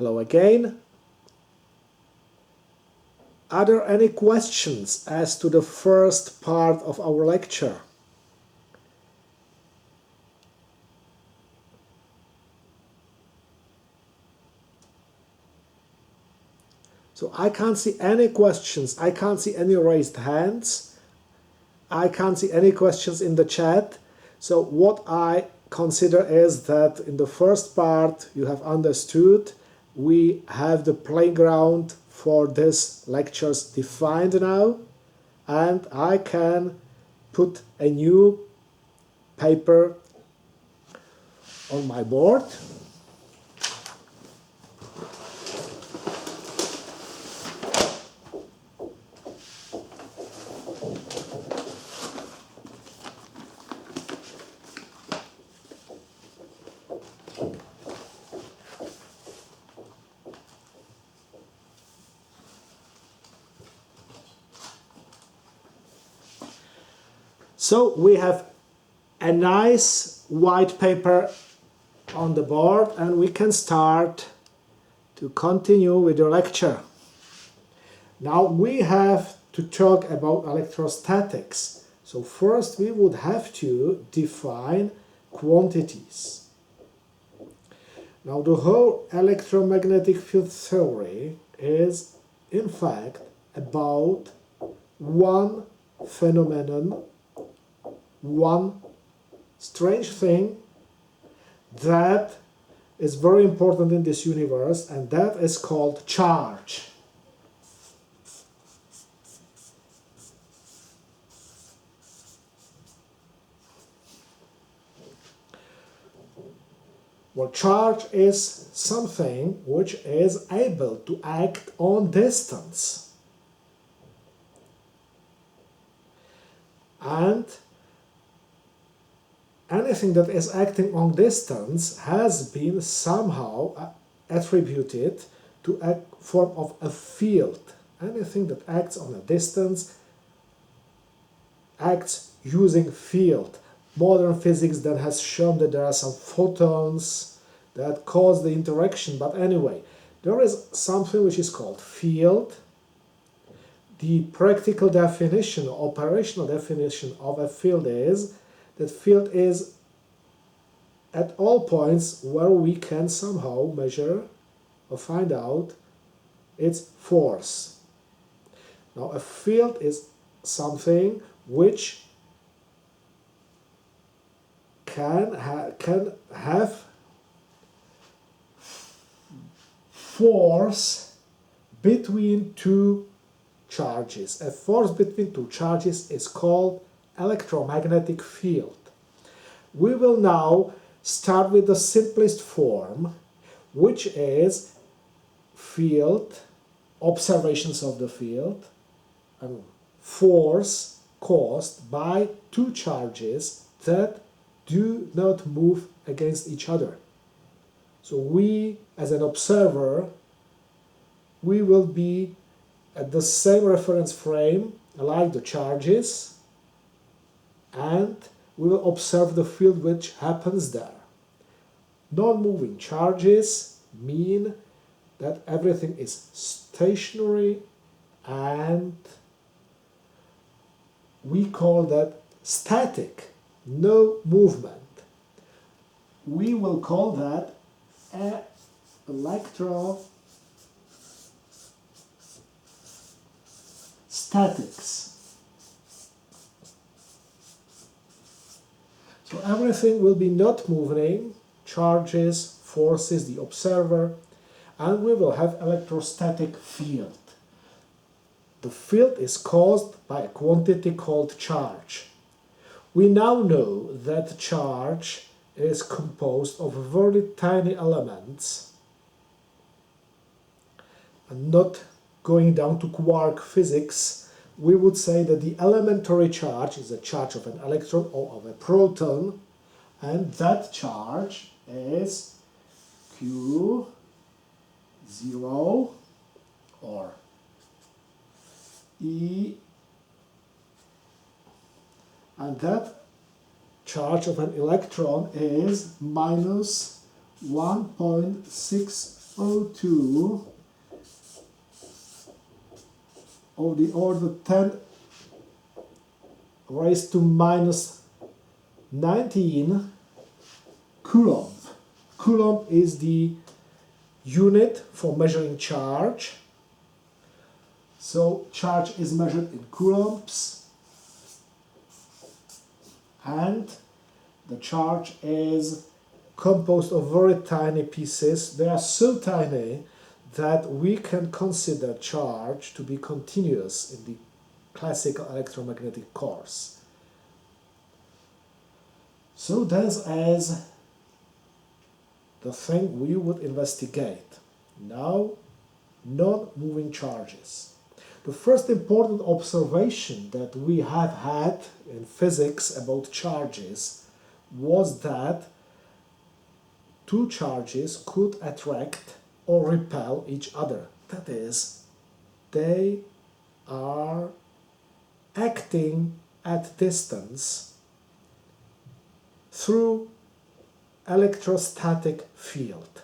Hello again. Are there any questions as to the first part of our lecture? So I can't see any questions. I can't see any raised hands. I can't see any questions in the chat. So what I consider is that in the first part you have understood we have the playground for these lectures defined now, and I can put a new paper on my board. So we have a nice white paper on the board and we can start to continue with the lecture. Now we have to talk about electrostatics. So first we would have to define quantities. Now the whole electromagnetic field theory is in fact about one phenomenon, one strange thing that is very important in this universe, and that is called charge. Well, charge is something which is able to act on distance. And anything that is acting on distance has been somehow attributed to a form of a field. Anything that acts on a distance acts using field. Modern physics then has shown that there are some photons that cause the interaction, but anyway, there is something which is called field. The practical definition, operational definition of a field is that field is at all points where we can somehow measure or find out its force. Now a field is something which can have force between two charges. A force between two charges is called electromagnetic field. We will now start with the simplest form, which is field, observations of the field, and force caused by two charges that do not move against each other. So we, as an observer, we will be at the same reference frame like the charges, and we will observe the field which happens there. Non-moving charges mean that everything is stationary, and we call that static, no movement. We will call that electrostatics. So everything will be not moving, charges, forces, the observer, and we will have electrostatic field. The field is caused by a quantity called charge. We now know that charge is composed of very tiny elements, and not going down to quark physics, we would say that the elementary charge is a charge of an electron or of a proton, and that charge is Q0 or E, and that charge of an electron is minus 1.63 O2 of the order 10 raised to minus 19 Coulomb. Coulomb is the unit for measuring charge. So charge is measured in coulombs, and the charge is composed of very tiny pieces. They are so tiny that we can consider charge to be continuous in the classical electromagnetic course. So this is the thing we would investigate. Now, non-moving charges. The first important observation that we have had in physics about charges was that two charges could attract or repel each other. That is, they are acting at distance through electrostatic field.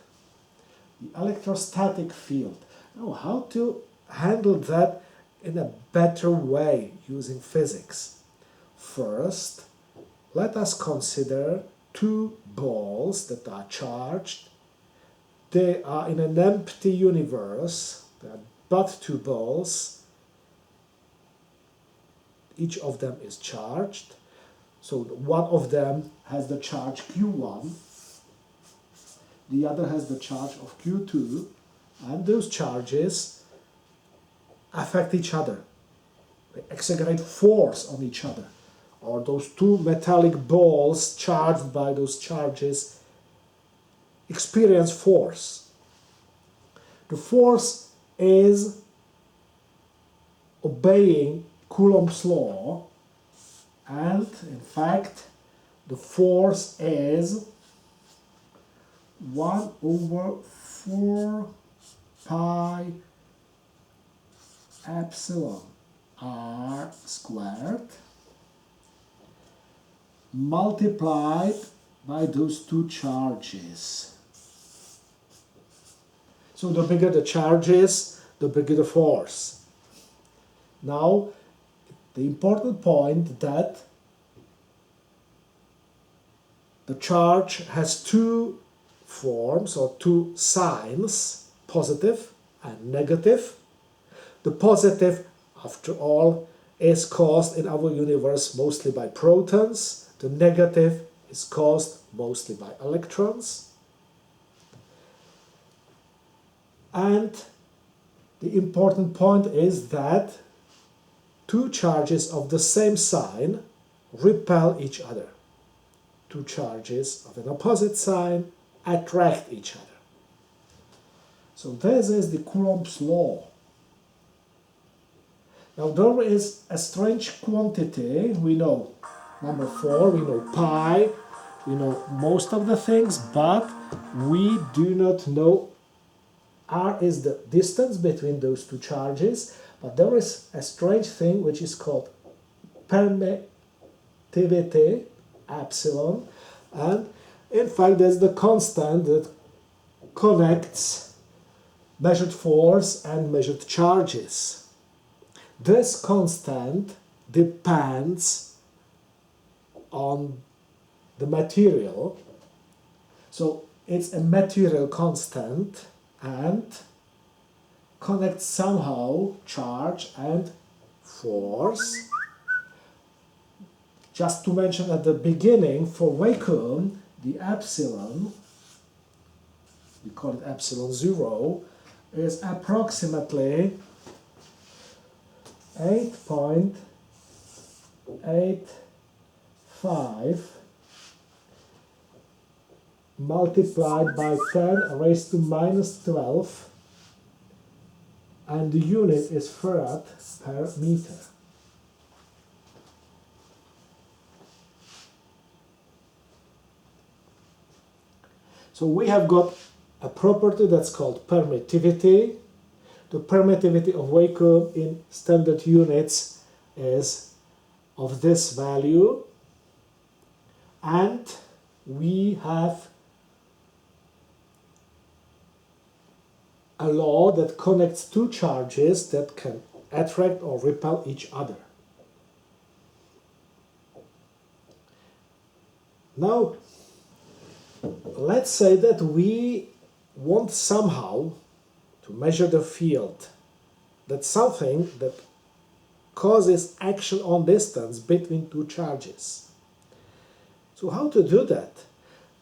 The electrostatic field. Now, how to handle that in a better way using physics? First, let us consider two balls that are charged. They are in an empty universe. There are but two balls. Each of them is charged. So one of them has the charge Q1, the other has the charge of Q2, and those charges affect each other. They exaggerate force on each other. Or those two metallic balls charged by those charges experience force. The force is obeying Coulomb's law, and in fact the force is 1 over 4 pi epsilon r squared multiplied by those two charges. So the bigger the charges, the bigger the force. Now, the important point that the charge has two forms or two signs, positive and negative. The positive, after all, is caused in our universe mostly by protons. The negative is caused mostly by electrons. And the important point is that two charges of the same sign repel each other. Two charges of an opposite sign attract each other. So this is the Coulomb's law. Now there is a strange quantity. We know number 4, we know pi, we know most of the things, but we do not know r is the distance between those two charges. But there is a strange thing which is called permittivity, epsilon, and in fact that's the constant that connects measured force and measured charges. This constant depends on the material, so it's a material constant and connects somehow charge and force. Just to mention at the beginning, for vacuum, the epsilon, we call it epsilon 0, is approximately 8.85 multiplied by 10 raised to minus 12, and the unit is farad per meter. So we have got a property that's called permittivity. The permittivity of vacuum in standard units is of this value, and we have a law that connects two charges that can attract or repel each other. Now, let's say that we want somehow to measure the field. That's something that causes action on distance between two charges. So how to do that?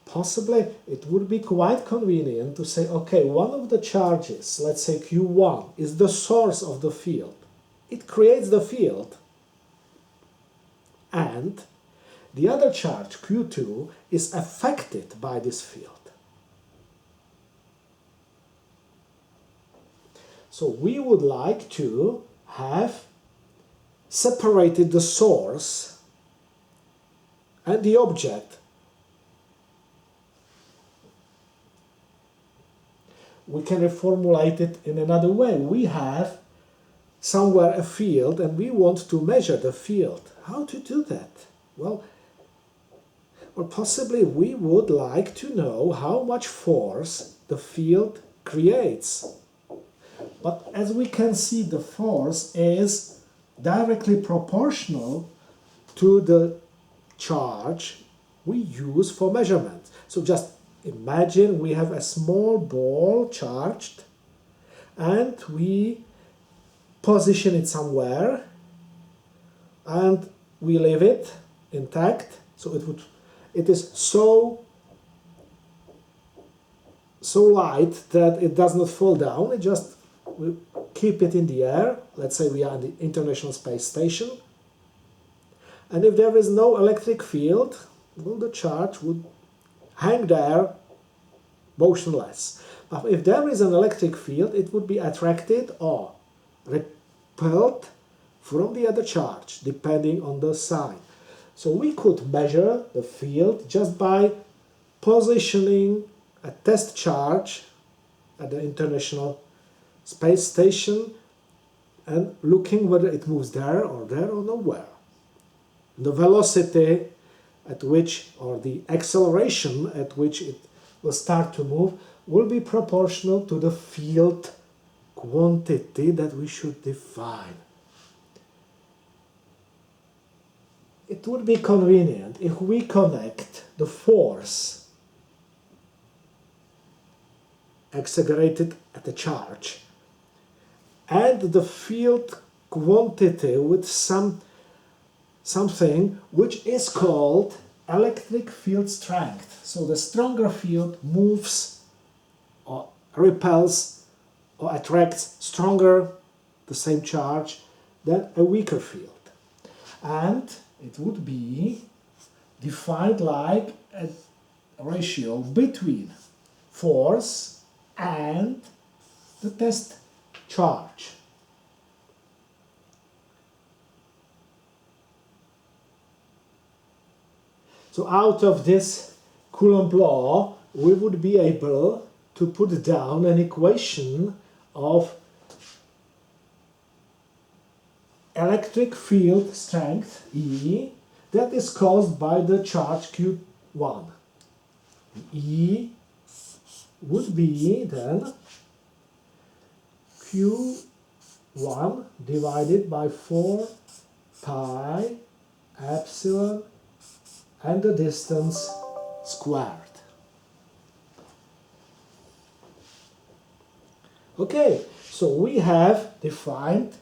Possibly it would be quite convenient to say, okay, one of the charges, let's say Q1, is the source of the field. It creates the field. And the other charge, Q2, is affected by this field. So we would like to have separated the source and the object. We can reformulate it in another way. We have somewhere a field and we want to measure the field. How to do that? Well, or possibly we would like to know how much force the field creates. But as we can see, the force is directly proportional to the charge we use for measurement. So just imagine we have a small ball charged and we position it somewhere and we leave it intact. So it is so light that it does not fall down. We keep it in the air. Let's say we are in the International Space Station. And if there is no electric field, well, the charge would hang there motionless. But if there is an electric field, it would be attracted or repelled from the other charge, depending on the sign. So we could measure the field just by positioning a test charge at the International Space Station and looking whether it moves there or nowhere. The velocity at which, or the acceleration at which it will start to move, will be proportional to the field quantity that we should define. It would be convenient if we connect the force exaggerated at the charge and the field quantity with something which is called electric field strength. So the stronger field moves or repels or attracts stronger, the same charge, than a weaker field. And it would be defined like a ratio between force and the test charge. So out of this Coulomb law, we would be able to put down an equation of electric field strength E that is caused by the charge Q1. E would be then Q1 divided by 4 pi epsilon and the distance squared. Okay, so we have defined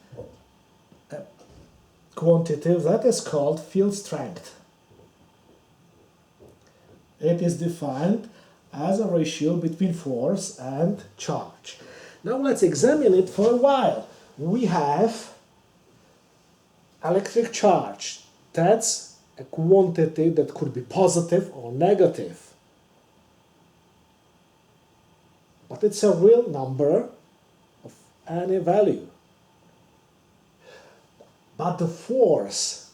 a quantity that is called field strength. It is defined as a ratio between force and charge. Now let's examine it for a while. We have electric charge. That's a quantity that could be positive or negative. But it's a real number of any value. But the force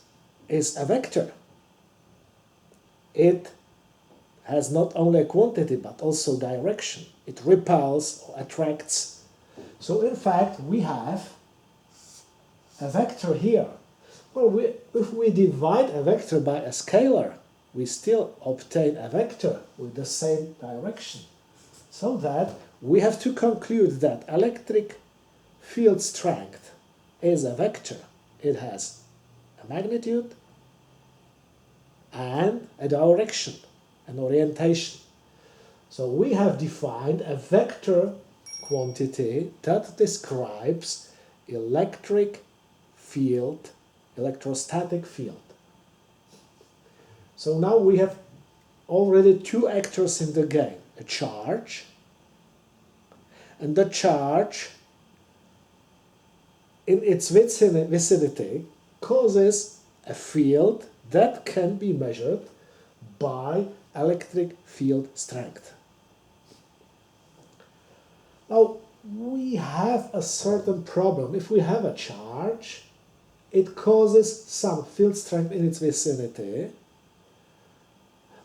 is a vector. It has not only a quantity but also direction. It repels or attracts. So in fact we have a vector here. Well, if we divide a vector by a scalar, we still obtain a vector with the same direction. So that we have to conclude that electric field strength is a vector. It has a magnitude and a direction, an orientation. So we have defined a vector quantity that describes electric field, electrostatic field. So now we have already two actors in the game, a charge, and the charge in its vicinity causes a field that can be measured by electric field strength. Now, we have a certain problem. If we have a charge, it causes some field strength in its vicinity,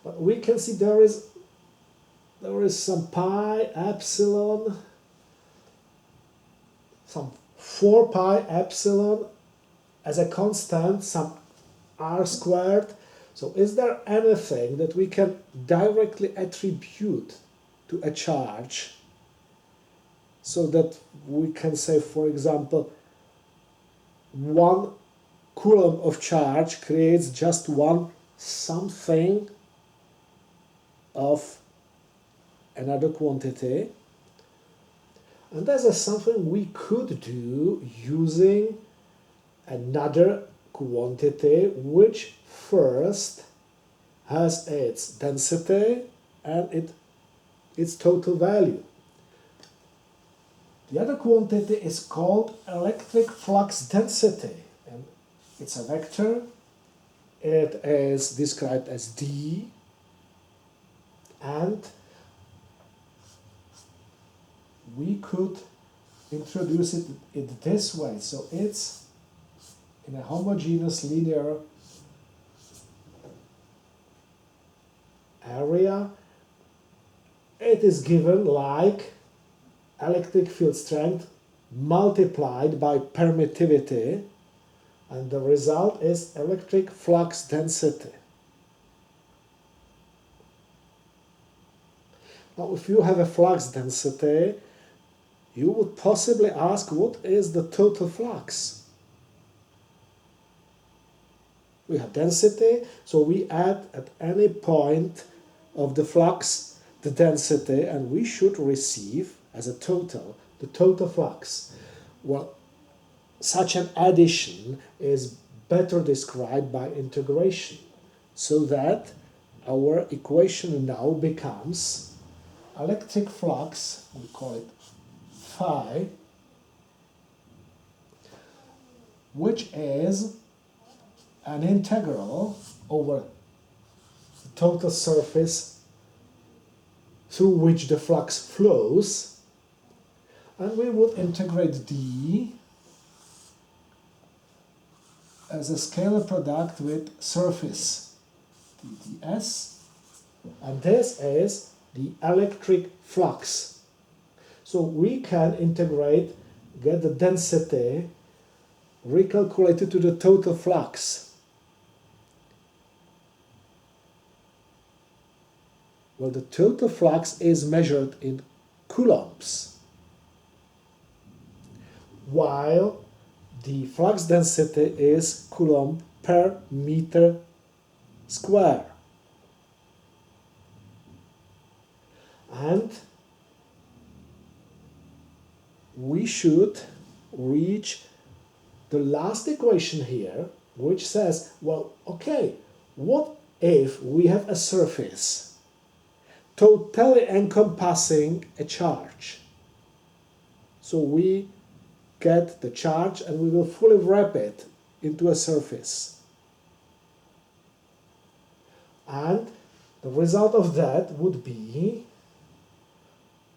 but we can see there is some pi epsilon, some 4 pi epsilon as a constant, some r squared. So is there anything that we can directly attribute to a charge so that we can say, for example, 1 coulomb of charge creates just one something of another quantity? And this is something we could do using another quantity which first has its density and its total value. The other quantity is called electric flux density, and it's a vector. It is described as d, and we could introduce it this way. So it's in a homogeneous linear area. It is given like electric field strength multiplied by permittivity, and the result is electric flux density. Now, if you have a flux density, you would possibly ask, what is the total flux? We have density, so we add at any point of the flux the density, and we should receive as a total the total flux. Well, such an addition is better described by integration, so that our equation now becomes electric flux, we call it phi, which is an integral over the total surface through which the flux flows, and we would integrate d as a scalar product with surface ds, and this is the electric flux. So we can integrate, get the density recalculated to the total flux. Well, the total flux is measured in coulombs, while the flux density is coulomb per meter square. And we should reach the last equation here, which says, well, okay, what if we have a surface totally encompassing a charge? So we get the charge and we will fully wrap it into a surface. And the result of that would be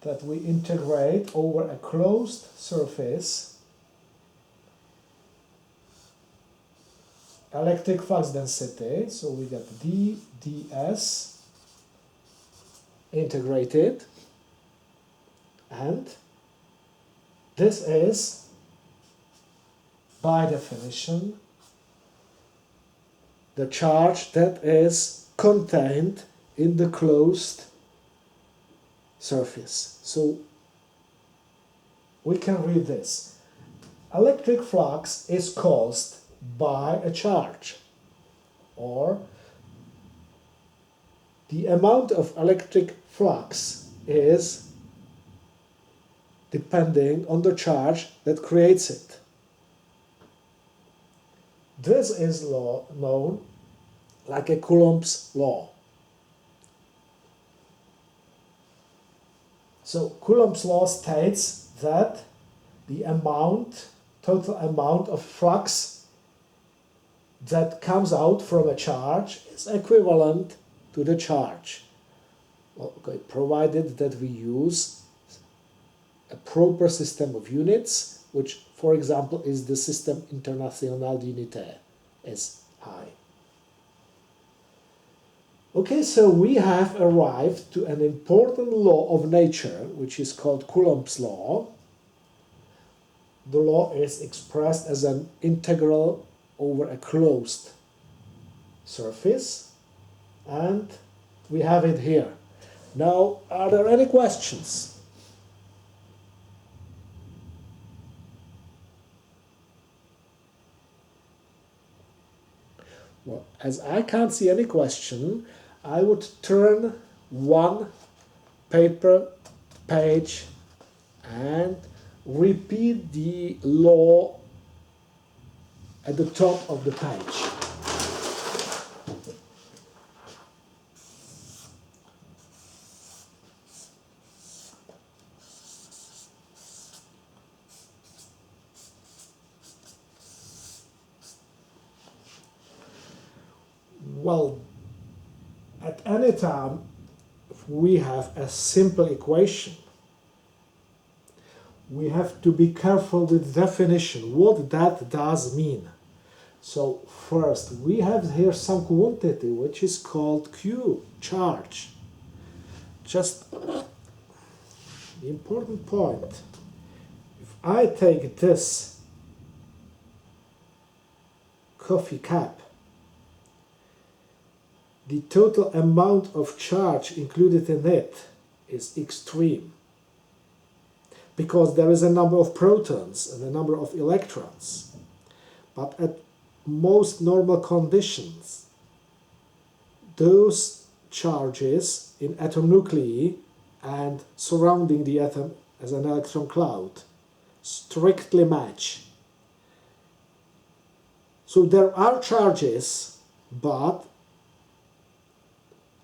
that we integrate over a closed surface electric flux density, so we get d ds integrated, and this is by definition the charge that is contained in the closed surface. So we can read this. Electric flux is caused by a charge, or the amount of electric flux is depending on the charge that creates it. This is known like a Coulomb's law. So Coulomb's law states that the total amount of flux that comes out from a charge is equivalent to the charge. Okay, provided that we use a proper system of units, which, for example, is the Système International d'Unité, SI. Okay, so we have arrived to an important law of nature, which is called Coulomb's law. The law is expressed as an integral over a closed surface, and we have it here. Now, are there any questions? Well, as I can't see any question, I would turn one page and repeat the law at the top of the page. Well, at any time, if we have a simple equation, we have to be careful with definition, what that does mean. So first, we have here some quantity which is called Q, charge. Just the important point, if I take this coffee cup, the total amount of charge included in it is extreme, because there is a number of protons and a number of electrons. But at most normal conditions, those charges in atom nuclei and surrounding the atom as an electron cloud strictly match. So there are charges, but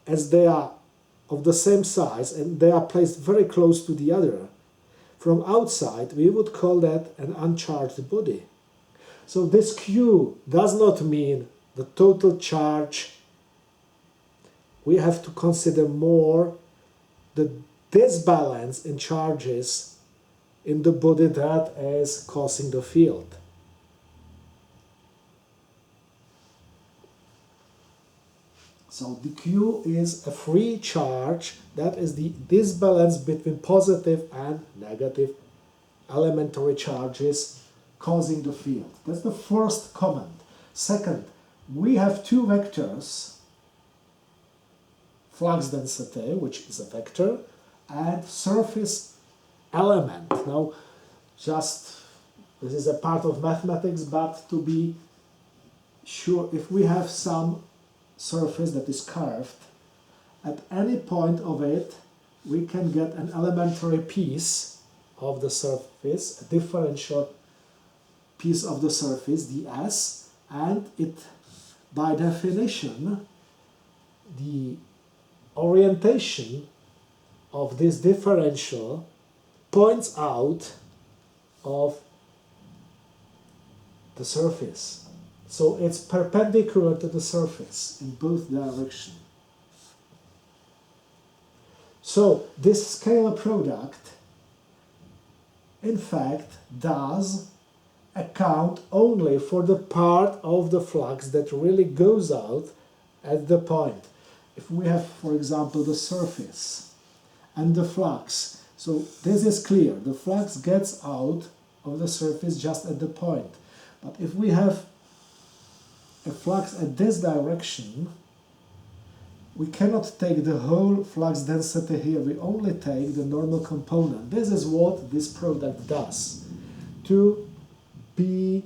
as they are of the same size and they are placed very close to the other, from outside we would call that an uncharged body. So this Q does not mean the total charge. We have to consider more the disbalance in charges in the body that is causing the field. So the Q is a free charge, that is the disbalance between positive and negative elementary charges causing the field. That's the first comment. Second, we have two vectors, flux density, which is a vector, and surface element. Now, this is a part of mathematics, but to be sure, if we have some surface that is curved, at any point of it we can get an elementary piece of the surface, a differential piece of the surface, ds, and it, by definition, the orientation of this differential points out of the surface. So it's perpendicular to the surface in both directions. So this scalar product, in fact, does account only for the part of the flux that really goes out at the point. If we have, for example, the surface and the flux, so this is clear, the flux gets out of the surface just at the point. But if we have a flux at this direction, we cannot take the whole flux density here, we only take the normal component. This is what this product does. To be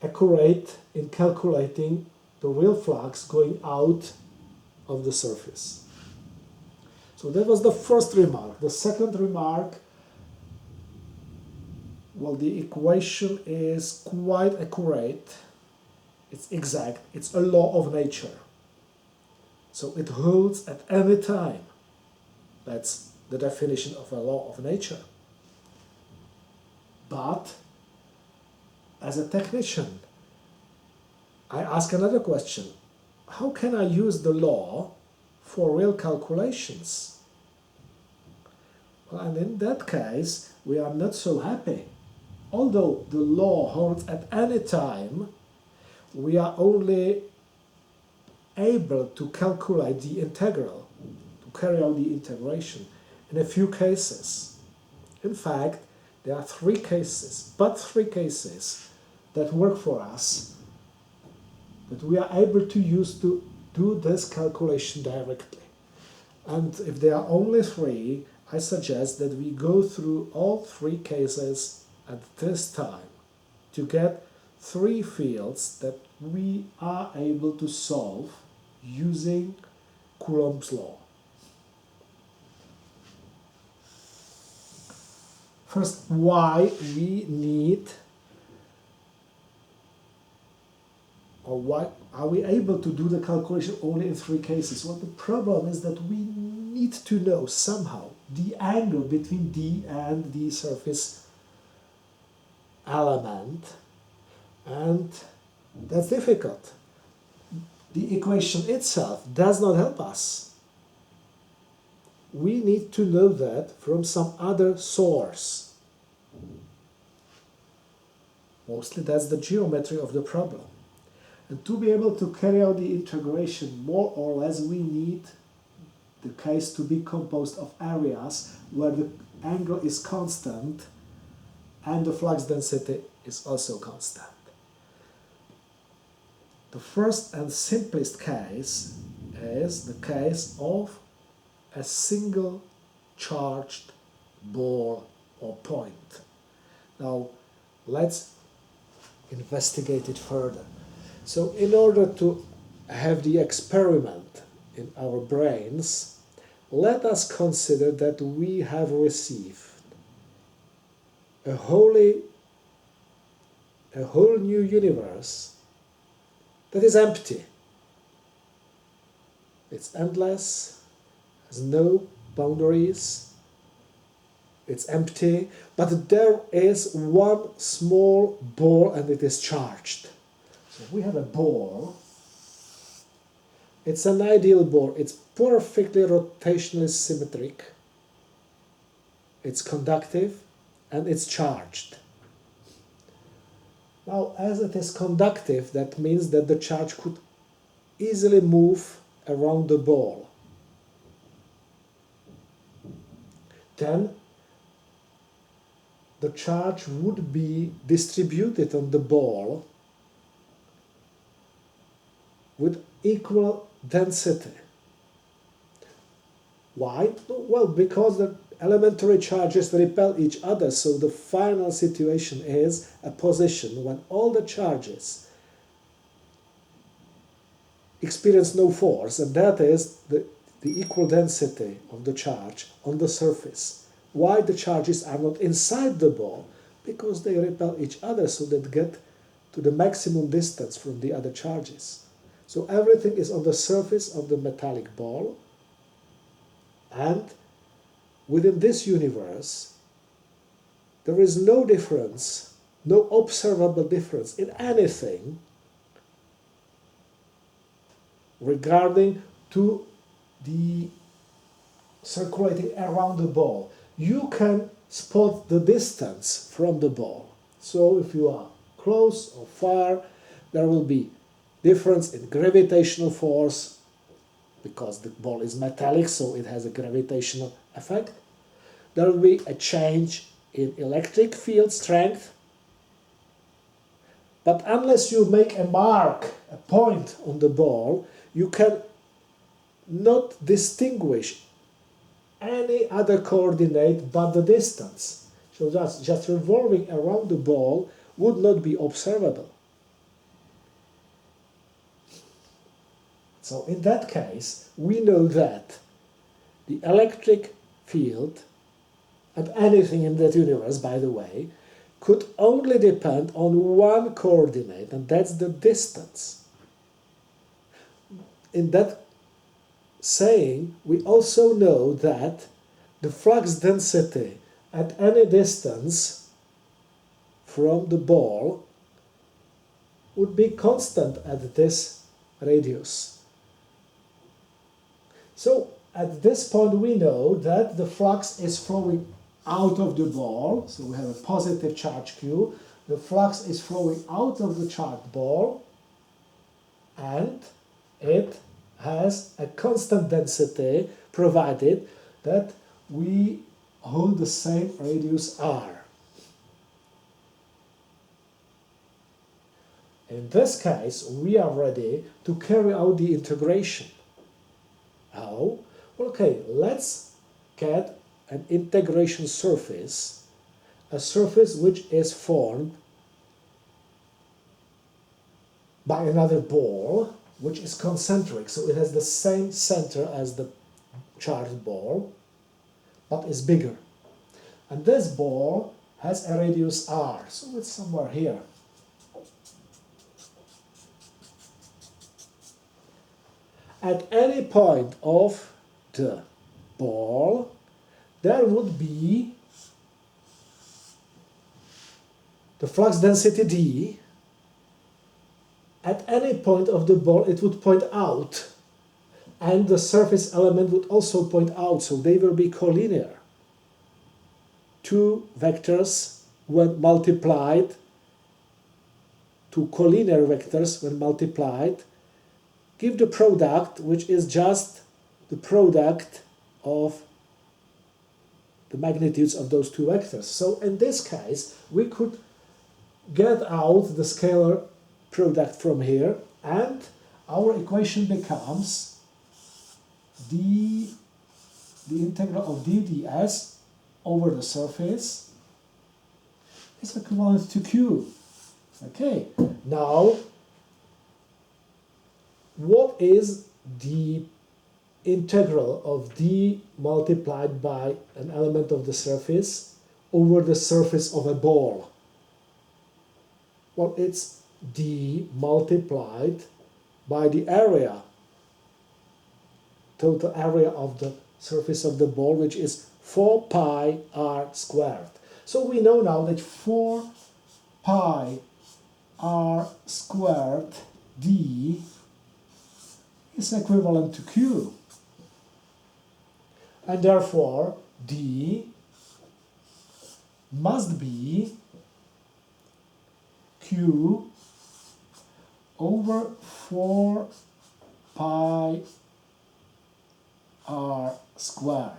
accurate in calculating the real flux going out of the surface. So that was the first remark. The second remark, well, the equation is quite accurate. It's exact. It's a law of nature. So it holds at any time. That's the definition of a law of nature. But as a technician, I ask another question. How can I use the law for real calculations? Well, and in that case, we are not so happy. Although the law holds at any time, we are only able to calculate the integral, to carry out the integration in a few cases. In fact, there are three cases that work for us, that we are able to use to do this calculation directly. And if there are only three, I suggest that we go through all three cases at this time to get three fields that we are able to solve using Coulomb's law. First, why we need, or why are we able to do the calculation only in three cases? Well, the problem is that we need to know somehow the angle between D and the surface element, and that's difficult. The equation itself does not help us. We need to know that from some other source. Mostly that's the geometry of the problem. And to be able to carry out the integration, more or less we need the case to be composed of areas where the angle is constant and the flux density is also constant. The first and simplest case is the case of a single charged ball or point. Now let's investigate it further. So in order to have the experiment in our brains, let us consider that we have received a whole new universe that is empty. It's endless, has no boundaries, it's empty, but there is one small ball and it is charged. So we have a ball. It's an ideal ball. It's perfectly rotationally symmetric. It's conductive and it's charged. Now, as it is conductive, that means that the charge could easily move around the ball. Then the charge would be distributed on the ball with equal density. Why? Well, because the elementary charges repel each other, so the final situation is a position when all the charges experience no force, and that is the equal density of the charge on the surface. Why the charges are not inside the ball? Because they repel each other, so that get to the maximum distance from the other charges. So everything is on the surface of the metallic ball, and within this universe there is no difference, no observable difference in anything regarding to the circulating around the ball. You can spot the distance from the ball. So if you are close or far, there will be difference in gravitational force, because the ball is metallic, so it has a gravitational effect. There will be a change in electric field strength. But unless you make a mark, a point on the ball, you can not distinguish any other coordinate but the distance. So just revolving around the ball would not be observable. So in that case, we know that the electric field, and anything in that universe, by the way, could only depend on one coordinate, and that's the distance. In that saying, we also know that the flux density at any distance from the ball would be constant at this radius. So at this point we know that the flux is flowing out of the ball, so we have a positive charge Q. The flux is flowing out of the charged ball, and it has a constant density provided that we hold the same radius r. In this case, we are ready to carry out the integration. How? Okay, let's get an integration surface, a surface which is formed by another ball, which is concentric, so it has the same center as the charged ball, but is bigger. And this ball has a radius r, so it's somewhere here. At any point of the ball, there would be the flux density d. At any point of the ball, it would point out, and the surface element would also point out, so they will be collinear. Two vectors, when multiplied, two collinear vectors, when multiplied, give the product, which is just the product of the magnitudes of those two vectors. So in this case, we could get out the scalar product from here, and our equation becomes the integral of d ds over the surface is equivalent to q. Okay, now what is the integral of d multiplied by an element of the surface over the surface of a ball? Well, it's d multiplied by the area, total area of the surface of the ball, which is 4 pi r squared. So we know now that 4 pi r squared d is equivalent to q, and therefore d must be q over 4 pi r squared.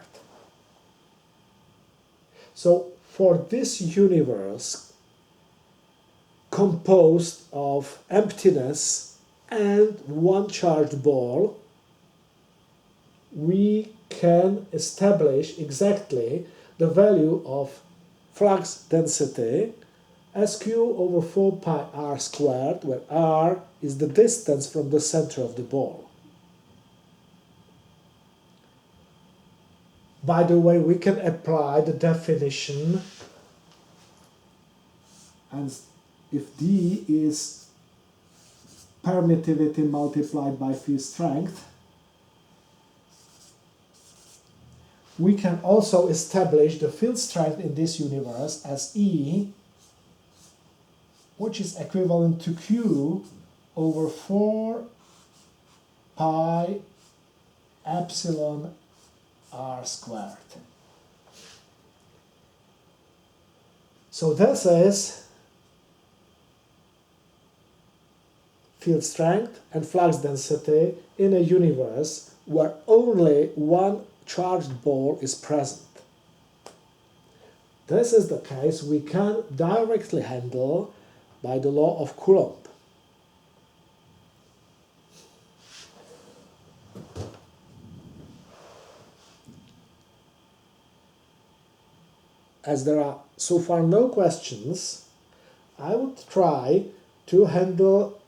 So for this universe composed of emptiness and one charged ball, we can establish exactly the value of flux density as q over 4 pi r squared, where r is the distance from the center of the ball. By the way, we can apply the definition, and if d is permittivity multiplied by field strength, we can also establish the field strength in this universe as E, which is equivalent to Q over 4 pi epsilon r squared. So this is field strength and flux density in a universe where only one charged ball is present. This is the case we can directly handle by the law of Coulomb. as there are so far no questions, I would try to handle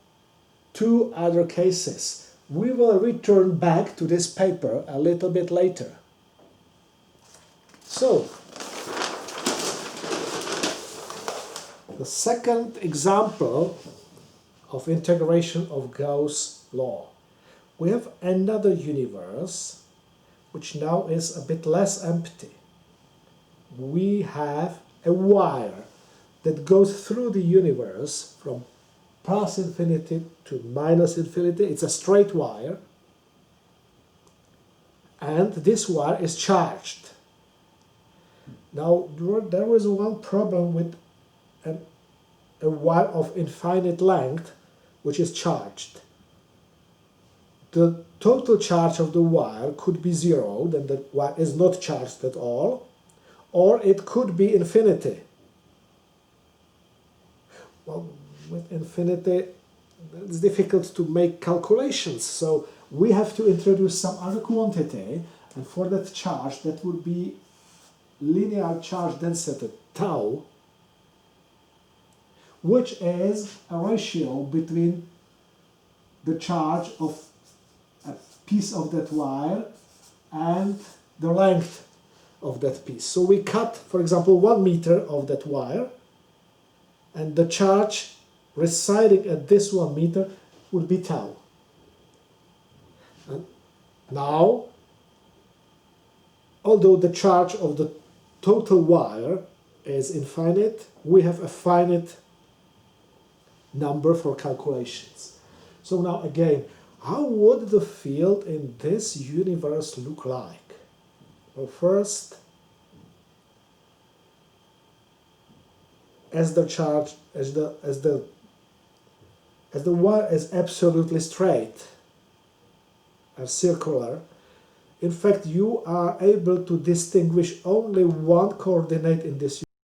two other cases. We will return back to this paper a little bit later. So, the second example of integration of Gauss' law. We have another universe which now is a bit less empty. We have a wire that goes through the universe from plus infinity to minus infinity. It's a straight wire, and this wire is charged. Now, there was one problem with a wire of infinite length which is charged. The total charge of the wire could be zero, then the wire is not charged at all, or it could be infinity. Well, with infinity, it's difficult to make calculations, so we have to introduce some other quantity, and for that charge, that would be linear charge density, tau, which is a ratio between the charge of a piece of that wire and the length of that piece. So we cut, for example, 1 meter of that wire, and the charge residing at this 1 meter would be tau. And now, although the charge of the total wire is infinite, we have a finite number for calculations. So now again, how would the field in this universe look like? Well, first, as the wire is absolutely straight and circular, in fact you are able to distinguish only one coordinate in this